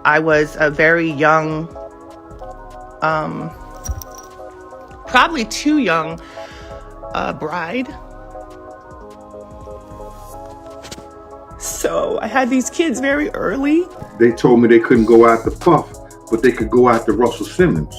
I was a very young, probably too young bride. So I had these kids very early. They told me they couldn't go after Puff, but they could go after Russell Simmons.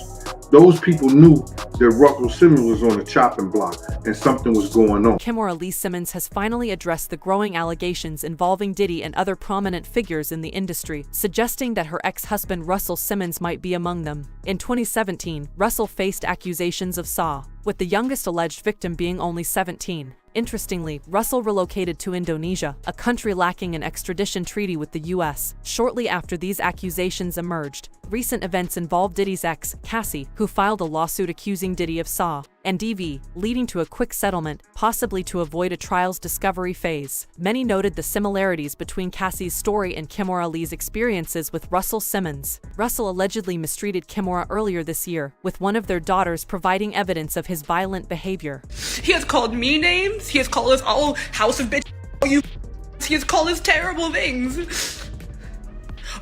Those people knew that Russell Simmons was on the chopping block and something was going on. Kimora Lee Simmons has finally addressed the growing allegations involving Diddy and other prominent figures in the industry, suggesting that her ex-husband Russell Simmons might be among them. In 2017, Russell faced accusations of S.A, with the youngest alleged victim being only 17. Interestingly, Russell relocated to Indonesia, a country lacking an extradition treaty with the U.S., shortly after these accusations emerged. Recent events involved Diddy's ex, Cassie, who filed a lawsuit accusing Diddy of S.A and DV, leading to a quick settlement, possibly to avoid a trial's discovery phase. Many noted the similarities between Cassie's story and Kimora Lee's experiences with Russell Simmons. Russell allegedly mistreated Kimora earlier this year, with one of their daughters providing evidence of his violent behavior. He has called me names, he has called us all house of bitch, you. He has called us terrible things.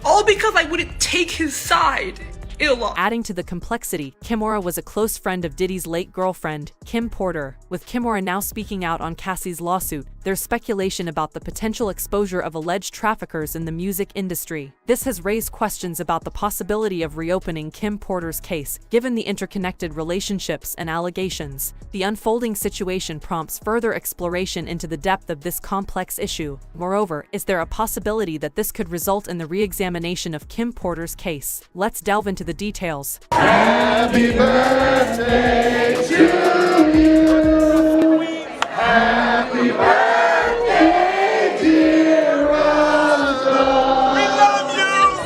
All because I wouldn't take his side. Adding to the complexity, Kimora was a close friend of Diddy's late girlfriend, Kim Porter. With Kimora now speaking out on Cassie's lawsuit, there's speculation about the potential exposure of alleged traffickers in the music industry. This has raised questions about the possibility of reopening Kim Porter's case, given the interconnected relationships and allegations. The unfolding situation prompts further exploration into the depth of this complex issue. Moreover, is there a possibility that this could result in the re-examination of Kim Porter's case? Let's delve into the details. Happy birthday to you. Happy birthday, dear Russell. We love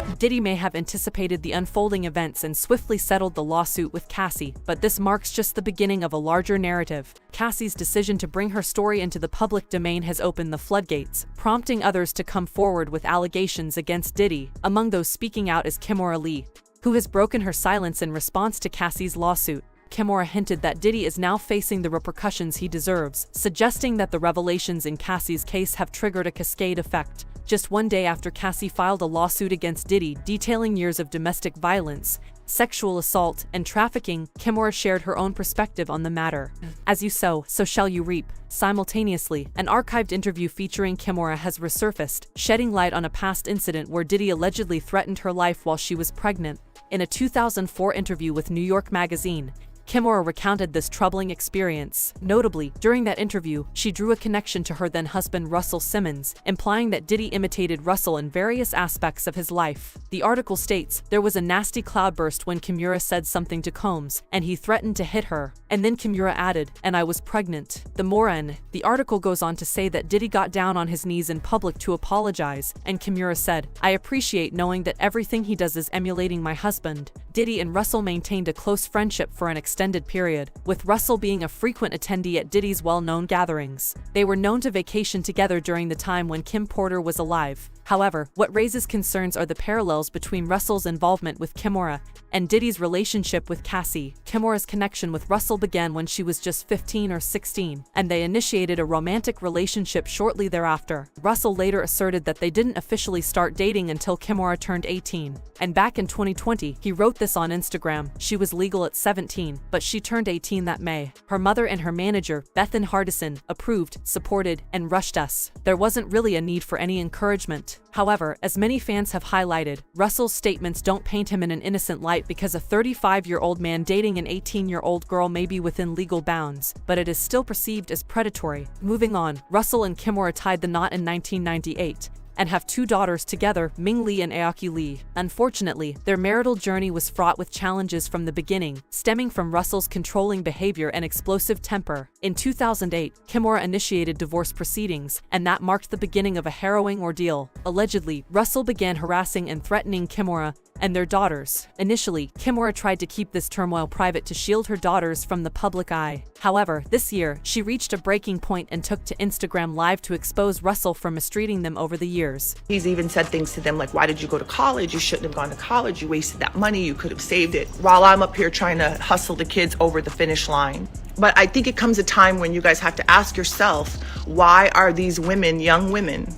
you. Diddy may have anticipated the unfolding events and swiftly settled the lawsuit with Cassie, but this marks just the beginning of a larger narrative. Cassie's decision to bring her story into the public domain has opened the floodgates, prompting others to come forward with allegations against Diddy. Among those speaking out is Kimora Lee, who has broken her silence in response to Cassie's lawsuit. Kimora hinted that Diddy is now facing the repercussions he deserves, suggesting that the revelations in Cassie's case have triggered a cascade effect. Just one day after Cassie filed a lawsuit against Diddy detailing years of domestic violence, sexual assault, and trafficking, Kimora shared her own perspective on the matter. As you sow, so shall you reap. Simultaneously, an archived interview featuring Kimora has resurfaced, shedding light on a past incident where Diddy allegedly threatened her life while she was pregnant. In a 2004 interview with New York Magazine, Kimora recounted this troubling experience. Notably, during that interview, she drew a connection to her then-husband Russell Simmons, implying that Diddy imitated Russell in various aspects of his life. The article states, "There was a nasty cloudburst when Kimora said something to Combs, and he threatened to hit her." And then Kimora added, "And I was pregnant." The article goes on to say that Diddy got down on his knees in public to apologize, and Kimora said, "I appreciate knowing that everything he does is emulating my husband." Diddy and Russell maintained a close friendship for an extended period, with Russell being a frequent attendee at Diddy's well-known gatherings. They were known to vacation together during the time when Kim Porter was alive. However, what raises concerns are the parallels between Russell's involvement with Kimora and Diddy's relationship with Cassie. Kimora's connection with Russell began when she was just 15 or 16, and they initiated a romantic relationship shortly thereafter. Russell later asserted that they didn't officially start dating until Kimora turned 18. And back in 2020, he wrote this on Instagram: "She was legal at 17, but she turned 18 that May. Her mother and her manager, Bethan Hardison, approved, supported, and rushed us. There wasn't really a need for any encouragement." However, as many fans have highlighted, Russell's statements don't paint him in an innocent light because a 35-year-old man dating an 18-year-old girl may be within legal bounds, but it is still perceived as predatory. Moving on, Russell and Kimora tied the knot in 1998. And have two daughters together, Ming Lee and Aoki Lee. Unfortunately, their marital journey was fraught with challenges from the beginning, stemming from Russell's controlling behavior and explosive temper. In 2008, Kimora initiated divorce proceedings, and that marked the beginning of a harrowing ordeal. Allegedly, Russell began harassing and threatening Kimora and their daughters. Initially, Kimora tried to keep this turmoil private to shield her daughters from the public eye. However, this year, she reached a breaking point and took to Instagram Live to expose Russell for mistreating them over the years. He's even said things to them like, "Why did you go to college? You shouldn't have gone to college. You wasted that money. You could have saved it." While I'm up here trying to hustle the kids over the finish line. But I think it comes a time when you guys have to ask yourself, why are these women, young women,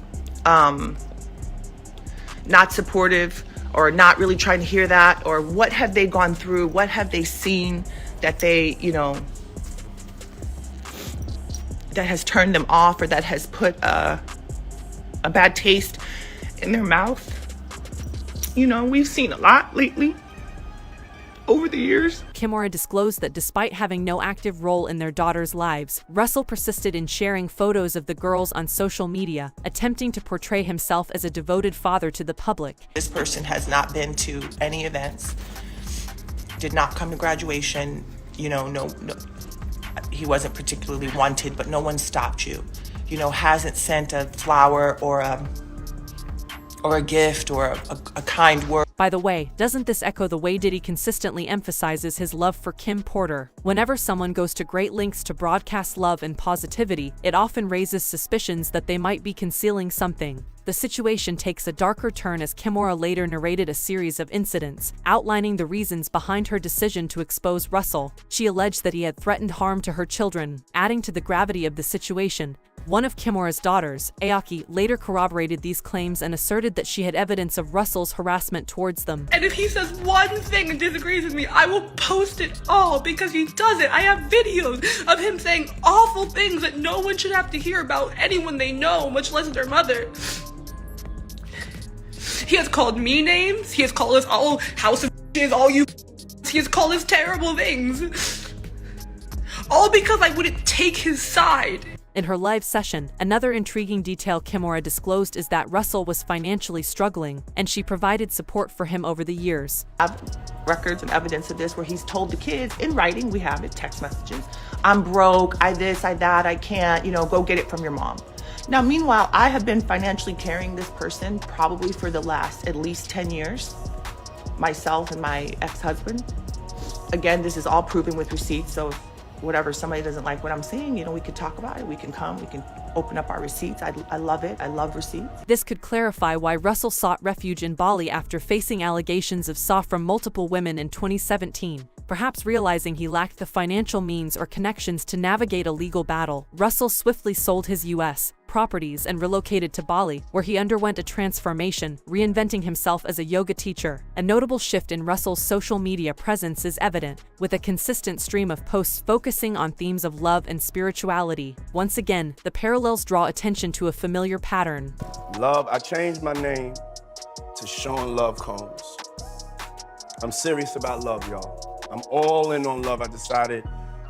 not supportive or not really trying to hear that? Or what have they gone through? What have they seen that they, that has turned them off, or that has put a bad taste in their mouth? We've seen a lot lately over the years. Kimora disclosed that despite having no active role in their daughters' lives, Russell persisted in sharing photos of the girls on social media, attempting to portray himself as a devoted father to the public. This person has not been to any events, did not come to graduation, no, he wasn't particularly wanted, but no one stopped you. Hasn't sent a flower or a gift or a kind word. By the way, doesn't this echo the way Diddy consistently emphasizes his love for Kim Porter? Whenever someone goes to great lengths to broadcast love and positivity, it often raises suspicions that they might be concealing something. The situation takes a darker turn as Kimora later narrated a series of incidents, outlining the reasons behind her decision to expose Russell. She alleged that he had threatened harm to her children, adding to the gravity of the situation. One of Kimora's daughters, Ayaki, later corroborated these claims and asserted that she had evidence of Russell's harassment towards them. And if he says one thing and disagrees with me, I will post it all because he does it. I have videos of him saying awful things that no one should have to hear about anyone they know, much less their mother. He has called me names. He has called us all house of all you. He has called us terrible things. All because I wouldn't take his side. In her live session, another intriguing detail Kimora disclosed is that Russell was financially struggling, and she provided support for him over the years. I have records and evidence of this where he's told the kids in writing, we have it, text messages, I'm broke, I this, I that, I can't, go get it from your mom. Now, meanwhile, I have been financially carrying this person probably for the last at least 10 years, myself and my ex-husband. Again, this is all proven with receipts, so whatever, somebody doesn't like what I'm saying, we could talk about it. We can come, we can open up our receipts. I love it. I love receipts. This could clarify why Russell sought refuge in Bali after facing allegations of SA from multiple women in 2017. Perhaps realizing he lacked the financial means or connections to navigate a legal battle, Russell swiftly sold his U.S. properties and relocated to Bali, where he underwent a transformation, reinventing himself as a yoga teacher. A notable shift in Russell's social media presence is evident, with a consistent stream of posts focusing on themes of love and spirituality. Once again, the parallels draw attention to a familiar pattern. Love, I changed my name to Sean Love Combs. I'm serious about love, y'all. I'm all in on love. I decided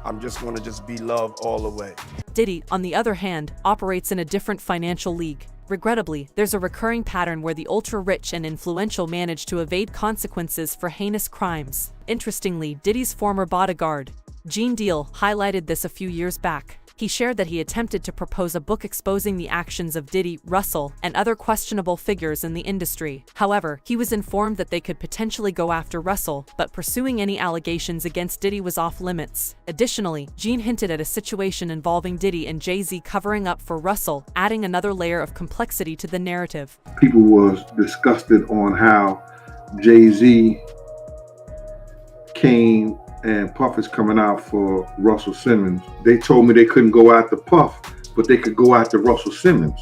I'm just gonna be love all the way. Diddy, on the other hand, operates in a different financial league. Regrettably, there's a recurring pattern where the ultra-rich and influential manage to evade consequences for heinous crimes. Interestingly, Diddy's former bodyguard, Gene Deal, highlighted this a few years back. He shared that he attempted to propose a book exposing the actions of Diddy, Russell, and other questionable figures in the industry. However, he was informed that they could potentially go after Russell, but pursuing any allegations against Diddy was off limits. Additionally, Gene hinted at a situation involving Diddy and Jay-Z covering up for Russell, adding another layer of complexity to the narrative. People was disgusted on how Jay-Z came and Puff is coming out for Russell Simmons. They told me they couldn't go after Puff, but they could go after Russell Simmons.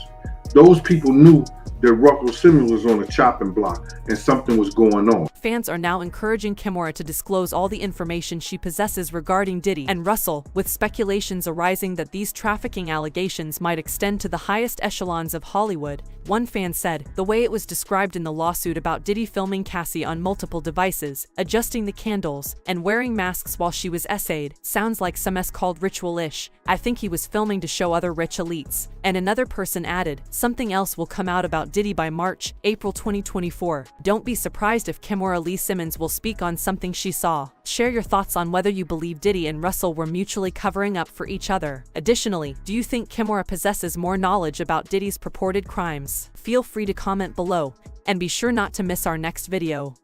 Those people knew that Russell Simmons was on a chopping block and something was going on. Fans are now encouraging Kimora to disclose all the information she possesses regarding Diddy and Russell, with speculations arising that these trafficking allegations might extend to the highest echelons of Hollywood. One fan said, the way it was described in the lawsuit about Diddy filming Cassie on multiple devices, adjusting the candles, and wearing masks while she was essayed, sounds like some called ritual-ish. I think he was filming to show other rich elites. And another person added, something else will come out about Diddy by March, April 2024. Don't be surprised if Kimora Lee Simmons will speak on something she saw. Share your thoughts on whether you believe Diddy and Russell were mutually covering up for each other. Additionally, do you think Kimora possesses more knowledge about Diddy's purported crimes? Feel free to comment below, and be sure not to miss our next video.